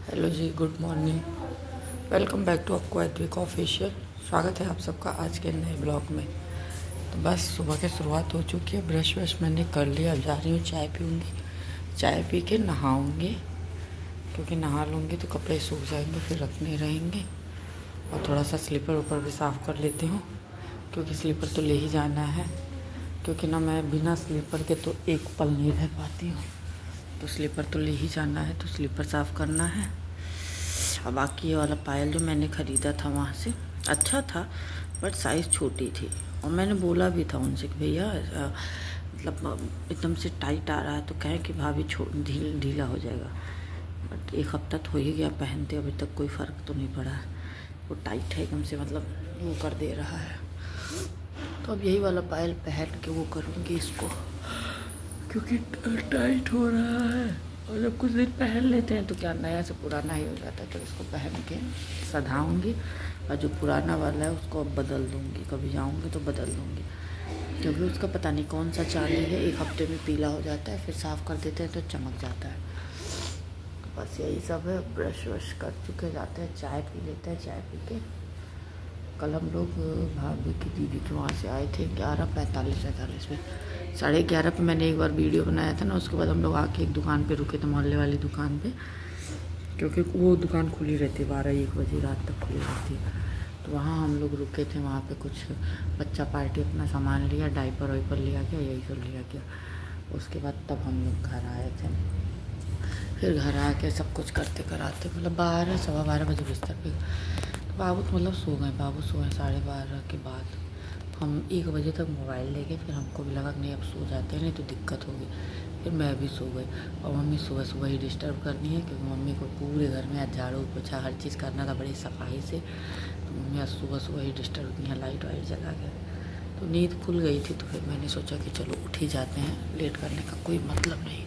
Hello ji, good morning. Welcome back to आपको Advik official. स्वागत है आप सबका आज के नए ब्लॉग में। तो बस सुबह की शुरुआत हो चुकी है। ब्रश व्रश मैंने कर लिया। अब जा रही हूँ चाय पीऊँगी। चाय पी के नहाऊँगी, क्योंकि नहा लूँगी तो कपड़े सूख जाएंगे, फिर रखने रहेंगे। और थोड़ा सा स्लीपर ऊपर भी साफ़ कर लेती हूँ, क्योंकि स्लीपर तो ले ही जाना है। क्योंकि ना मैं बिना स्लीपर के तो एक पल नहीं रह पाती हूँ। तो स्लीपर तो ले ही जाना है, तो स्लीपर साफ़ करना है। अब बाकी ये वाला पायल जो मैंने ख़रीदा था वहाँ से अच्छा था, बट साइज़ छोटी थी। और मैंने बोला भी था उनसे कि भैया मतलब एकदम से टाइट आ रहा है, तो कहें कि भाभी ढीला हो जाएगा। बट एक हफ्ता तो हो ही गया पहनते, अभी तक कोई फ़र्क तो नहीं पड़ा। वो टाइट है एकदम से, मतलब वो कर दे रहा है। तो अब यही वाला पायल पहन के वो करूँगी इसको, क्योंकि टाइट हो रहा है। और जब कुछ दिन पहन लेते हैं तो क्या नया से पुराना ही हो जाता है। तो इसको पहन के सधाऊँगी, और जो पुराना वाला है उसको अब बदल दूँगी। कभी जाऊँगी तो बदल दूँगी, क्योंकि उसका पता नहीं कौन सा चांदी है, एक हफ्ते में पीला हो जाता है, फिर साफ़ कर देते हैं तो चमक जाता है। तो बस यही सब है। ब्रश वश कर चुके, जाते हैं चाय पी लेते हैं। चाय पी के कल हम लोग भाभी की दीदी के वहाँ से आए थे 11:45 में। 11:30 पे मैंने एक बार वीडियो बनाया था ना। उसके बाद हम लोग आके एक दुकान पे रुके थे, मोहल्ले वाली दुकान पे, क्योंकि वो दुकान खुली रहती है 12-1 बजे रात तक खुली रहती है। तो वहाँ हम लोग रुके थे। वहाँ पे कुछ बच्चा पार्टी अपना सामान लिया, डाइपर वाइपर लिया गया, यही सब लिया गया। उसके बाद तब हम लोग घर आए थे। फिर घर आके सब कुछ करते कराते मतलब 12 सवा 12 बजे बिस्तर पे। तो बाबू तो मतलब सो गए। बाबू सो गए 12:30 के बाद। हम 1 बजे तक मोबाइल लेके, फिर हमको भी लगा कि नहीं अब सो जाते हैं, नहीं तो दिक्कत होगी। फिर मैं भी सो गई। और मम्मी सुबह सुबह ही डिस्टर्ब करनी है, क्योंकि मम्मी को पूरे घर में आज झाड़ू पोछा हर चीज़ करना था बड़ी सफाई से। तो मम्मी आज सुबह सुबह ही डिस्टर्ब की है, लाइट वाइट जला के। तो नींद खुल गई थी, तो फिर मैंने सोचा कि चलो उठ ही जाते हैं, लेट करने का कोई मतलब नहीं।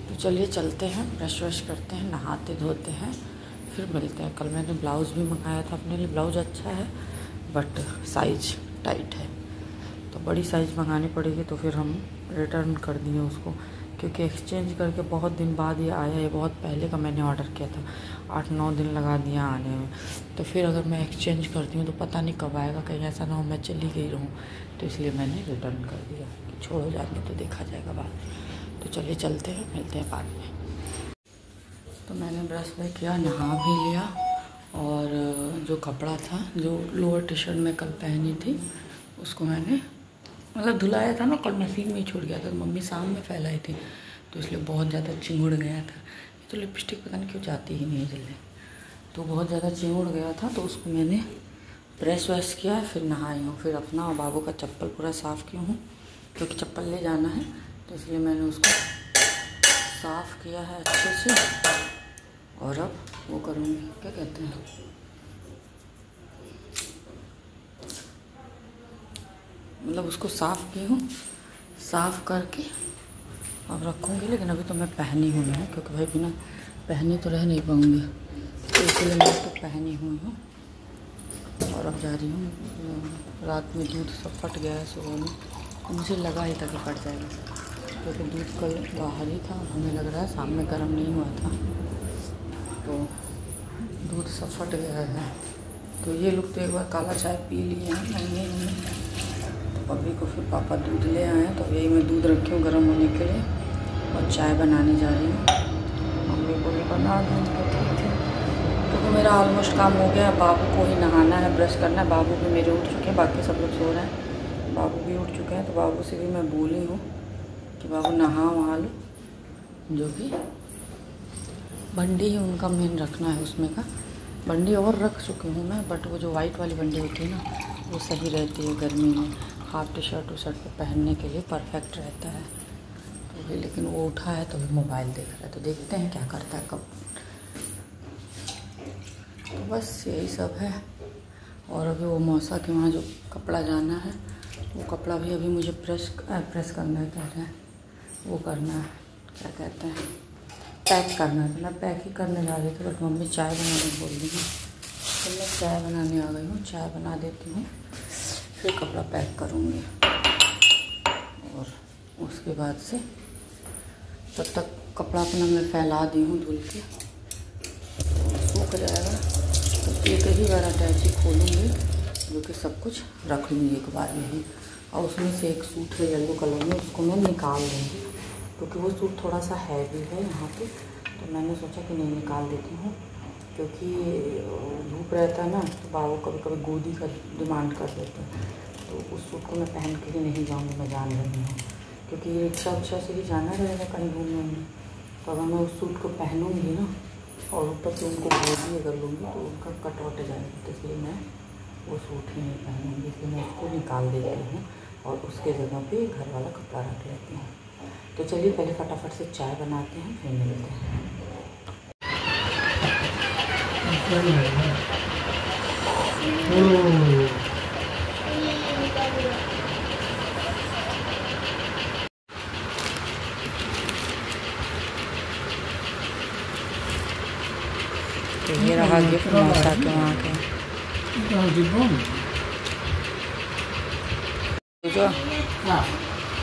तो चलिए चलते हैं, ब्रश वश करते हैं, नहाते धोते हैं, फिर मिलते हैं। कल मैंने ब्लाउज़ भी मंगाया था अपने लिए। ब्लाउज़ अच्छा है बट साइज़ टाइट है, तो बड़ी साइज़ मंगानी पड़ेगी। तो फिर हम रिटर्न कर दिए उसको, क्योंकि एक्सचेंज करके बहुत दिन बाद ये आया है। बहुत पहले का मैंने ऑर्डर किया था, 8-9 दिन लगा दिया आने में। तो फिर अगर मैं एक्सचेंज करती हूँ तो पता नहीं कब आएगा, कहीं ऐसा ना हो मैं चली गई रहूँ। तो इसलिए मैंने रिटर्न कर दिया कि छोड़ो जाके, तो देखा जाएगा बाद में। तो चलिए चलते हैं, मिलते हैं बाद में। तो मैंने ब्रश भी किया, नहा भी लिया। और जो कपड़ा था, जो लोअर टी शर्ट मैं कल पहनी थी, उसको मैंने मतलब धुलाया था ना, कल मशीन में ही छूट गया था। तो मम्मी शाम में फैलाई थी, तो इसलिए बहुत ज़्यादा चिंगुड़ गया था। तो लिपस्टिक पता नहीं क्यों जाती ही नहीं जल्दी, तो बहुत ज़्यादा चिंगुड़ गया था। तो उसको मैंने प्रेस वैस किया, फिर नहाई हूँ। फिर अपना और बाबू का चप्पल पूरा साफ़ की हूँ, क्योंकि चप्पल ले जाना है, तो इसलिए मैंने उसको साफ़ किया है अच्छे से। और अब वो करूँगी, क्या कहते हैं, मतलब उसको साफ़ की हूँ। साफ़ करके अब रखूँगी, लेकिन अभी तो मैं पहनी हुई हूँ, क्योंकि भाई बिना पहने तो रह नहीं पाऊँगी, तो इसलिए मैं इसको पहनी हुई हूँ। और अब जा रही हूँ। रात में दूध सब फट गया है सुबह में, तो मुझे लगा ही था कि फट जाएगा, क्योंकि दूध कल बाहर ही था। हमें लग रहा है शाम में गर्म नहीं हुआ था, तो दूध सब फट गया है। तो ये लोग तो एक बार काला चाय पी लिए हैं, नहीं तो अभी को फिर पापा दूध ले आए हैं। तो यही मैं दूध रखी हूँ गर्म होने के लिए, और चाय बनाने जा रही हूँ। मम्मी बोली बना दूँ, तो ठीक है, क्योंकि मेरा ऑलमोस्ट काम हो गया। बाबू को ही नहाना है, ब्रश करना है। बाबू भी मेरे उठ चुके हैं, बाकी सब लोग सो रहे हैं, बाबू भी उठ चुके हैं। तो बाबू से भी मैं बोली हूँ कि बाबू नहा वहा लो, जो कि बंडी ही उनका मेन रखना है उसमें का। बंडी और रख चुकी हूँ मैं, बट वो जो वाइट वाली बंडी होती है ना, वो सही रहती है गर्मी में, हाफ टी शर्ट पे पहनने के लिए परफेक्ट रहता है। तो भी लेकिन वो उठा है तो भी मोबाइल देख रहा है, तो देखते हैं क्या करता है कब। तो बस यही सब है। और अभी वो मौसा के वहाँ जो कपड़ा जाना है, वो कपड़ा भी अभी मुझे प्रेस करना है, कह रहे हैं वो करना है, क्या कहते हैं, पैक करना है। तो मैं पैक ही करने जा रही थी, बट मम्मी चाय बनाने बोल रही है, तो मैं चाय बनाने आ गई हूँ। चाय बना देती हूँ, फिर कपड़ा पैक करूँगी। और उसके बाद से तब तक कपड़ा अपना मैं फैला दी हूँ धुल के। रखा जाएगा। तो एक ही बार अटैची खोलूँगी जो कि सब कुछ रख लूँगी एक बार यही। और उसमें से एक सूट है येलो कलर में, उसको मैं निकाल दूँगी क्योंकि वो सूट थोड़ा सा हैवी है यहाँ पे। तो मैंने सोचा कि नहीं, निकाल देती हूँ क्योंकि धूप रहता है ना, तो बाबू कभी कभी गोदी का डिमांड कर देते हैं। तो उस सूट को मैं पहन के ही नहीं जाऊँगी, मैं जान रही हूँ, क्योंकि रिक्शा उक्शा से ही जाना रहेगा कहीं घूमने उमने। तो अगर मैं उस सूट को पहनूँगी ना और ऊपर से उनको गोदी अगर लूँगी तो उनका कट वट जाएगा, तो इसलिए मैं वो सूट ही नहीं पहनूँगी। इसलिए मैं उसको निकाल देती हूँ और उसके जगह पे घर वाला कपड़ा रख लेती हूँ। तो चलिए पहले फटाफट से चाय बनाते हैं, फिर मिलते हैं। तो ये रहा गिफ्ट मौसा के वहाँ के।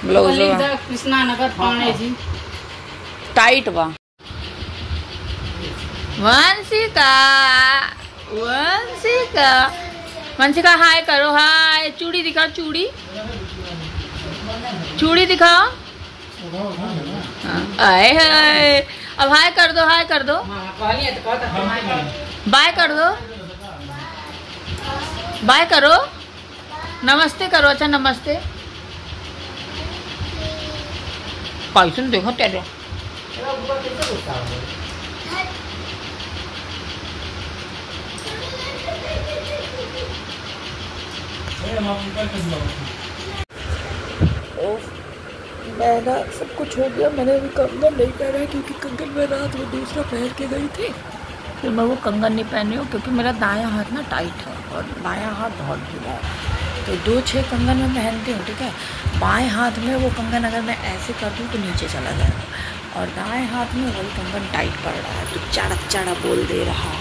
ब्लाउज कृष्णा नगर पाने जी टाइट बा। वंशिका वंशिका वंशिका हाय करो, हाय। चूड़ी दिखाओ, चूड़ी चूड़ी दिखाओ। आए हाय, अब हाय कर दो, हाय कर दो, बाय कर दो, बाय करो, नमस्ते करो। अच्छा नमस्ते। पैसन देखो तेरे। मेरा सब कुछ हो गया। मैंने अभी कंगन नहीं पहना क्योंकि कंगन में रात में दूसरा पहन के गई थी, फिर मैं वो कंगन नहीं पहनी हूँ क्योंकि मेरा दायां हाथ ना टाइट है और बायां हाथ बहुत ढीला है। तो 2-6 कंगन मैं पहनती हूँ, ठीक है। बाएं हाथ में वो कंगन अगर मैं ऐसे कर दूँ तो नीचे चला जाएगा और दाएं हाथ में वही कंगन टाइट पड़ रहा है, तो चाड़ा चाड़ा बोल दे रहा है।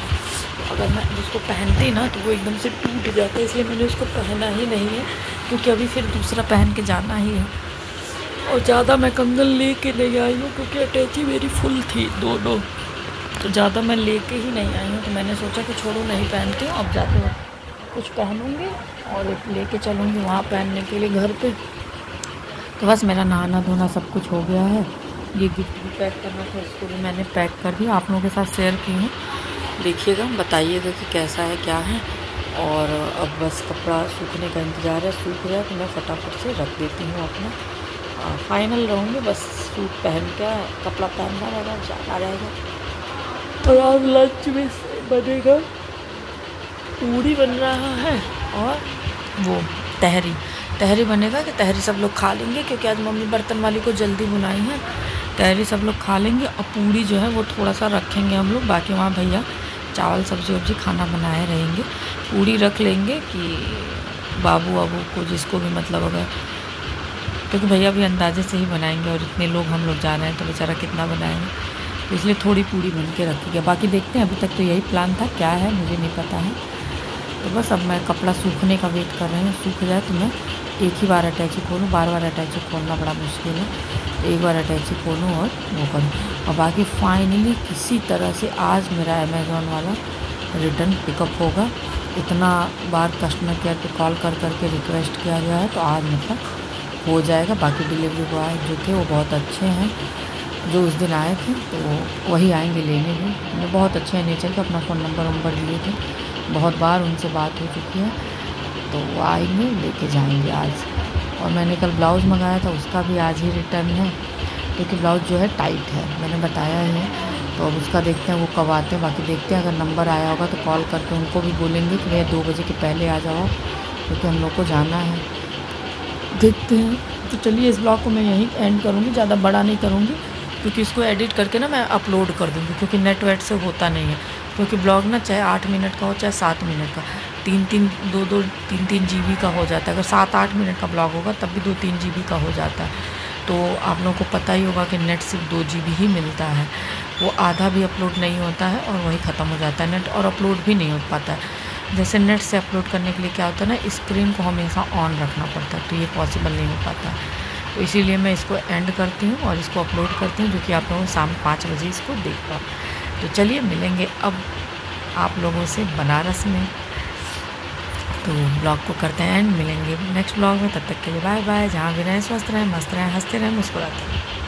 तो अगर मैं उसको पहनती ना तो वो एकदम से टूट जाता है, इसलिए मैंने उसको पहना ही नहीं है क्योंकि अभी फिर दूसरा पहन के जाना ही है। और ज़्यादा मैं कंगन लेके नहीं आई हूँ क्योंकि अटैची मेरी फुल थी दोनों, तो ज़्यादा मैं लेके ही नहीं आई हूँ। तो मैंने सोचा कि छोड़ो, नहीं पहनती हूँ, अब जाते वक्त कुछ पहनूँगी और एक लेके चलूँगी वहाँ पहनने के लिए घर पे। तो बस मेरा नहाना धोना सब कुछ हो गया है। ये गिफ्ट भी पैक करना था, इसको भी मैंने पैक कर दिया, आप लोगों के साथ शेयर की हूँ। देखिएगा, बताइएगा कि कैसा है क्या है। और अब बस कपड़ा सूखने का इंतज़ार है, सूख जाए तो मैं फटाफट से रख देती हूँ अपना। फाइनल रहूँगी, बस सूट पहन के कपड़ा पहनना रहेगा, जाना रहेगा। और आज लंच में बनेगा, पूड़ी बन रहा है और वो तहरी बनेगा कि तहरी सब लोग खा लेंगे क्योंकि आज मम्मी बर्तन वाली को जल्दी बुलाई है। तहरी सब लोग खा लेंगे और पूड़ी जो है वो थोड़ा सा रखेंगे हम लोग, बाकी वहाँ भैया चावल सब्जी वब्जी खाना बनाए रहेंगे। पूड़ी रख लेंगे कि बाबू वाबू को जिसको भी मतलब अगर, क्योंकि भैया भी अंदाजे से ही बनाएंगे और इतने लोग हम लोग जा रहे हैं तो बेचारा कितना बनाएंगे, तो इसलिए थोड़ी पूड़ी बन के रखी गया। बाकी देखते हैं, अभी तक तो यही प्लान था, क्या है मुझे नहीं पता है। तो बस अब मैं कपड़ा सूखने का वेट कर रही हूँ, सूख जाए तो मैं एक ही बार अटैची खोलूँ, बार अटैची खोलना बड़ा मुश्किल है। एक बार अटैची खोलूँ और वो करूँ। और बाकी फाइनली किसी तरह से आज मेरा अमेज़ॉन वाला रिटर्न पिकअप होगा। इतना बार कस्टमर केयर पे कॉल कर करके रिक्वेस्ट किया गया है, तो आज मतलब हो जाएगा। बाकी डिलीवरी बॉय जो थे वो बहुत अच्छे हैं, जो उस दिन आए थे तो वही आएंगे लेने भी। उन्हें बहुत अच्छे हैं नेचर के, अपना फ़ोन नंबर दिए थे, बहुत बार उनसे बात हो चुकी है, तो वो आएंगे लेके जाएंगे आज। और मैंने कल ब्लाउज़ मंगाया था, उसका भी आज ही रिटर्न है क्योंकि ब्लाउज़ जो है टाइट है, मैंने बताया है। तो अब उसका देखते हैं वो कब आते हैं। बाकी देखते हैं, अगर नंबर आया होगा तो कॉल करके उनको भी बोलेंगे कि भैया 2 बजे के पहले आ जाओ क्योंकि हम लोग को जाना है। देखते हैं। तो चलिए इस ब्लॉग को मैं यहीं एंड करूँगी, ज़्यादा बड़ा नहीं करूँगी क्योंकि इसको एडिट करके ना मैं अपलोड कर दूँगी क्योंकि नेट वेट से होता नहीं है। क्योंकि ब्लॉग ना चाहे 8 मिनट का हो चाहे 7 मिनट का, 3-3 GB का हो जाता है। अगर 7-8 मिनट का ब्लॉग होगा तब भी 2-3 GB का हो जाता है। तो आप लोगों को पता ही होगा कि नेट सिर्फ 2 GB ही मिलता है, वो आधा भी अपलोड नहीं होता है और वही ख़त्म हो जाता है नेट, और अपलोड भी नहीं हो पाता है। जैसे नेट से अपलोड करने के लिए क्या होता है ना, स्क्रीन को हमेशा ऑन रखना पड़ता है, तो ये पॉसिबल नहीं हो पाता है। तो इसीलिए मैं इसको एंड करती हूँ और इसको अपलोड करती हूँ जो कि आप लोगों शाम 5 बजे इसको देख पाओ। तो चलिए मिलेंगे अब आप लोगों से बनारस में। तो ब्लॉग को करते हैं एंड, मिलेंगे नेक्स्ट ब्लॉग में। तब तक के लिए बाय बाय। जहाँ भी रहें स्वस्थ रहें, मस्त रहें, हंसते रहें, मुस्कुराते रहें।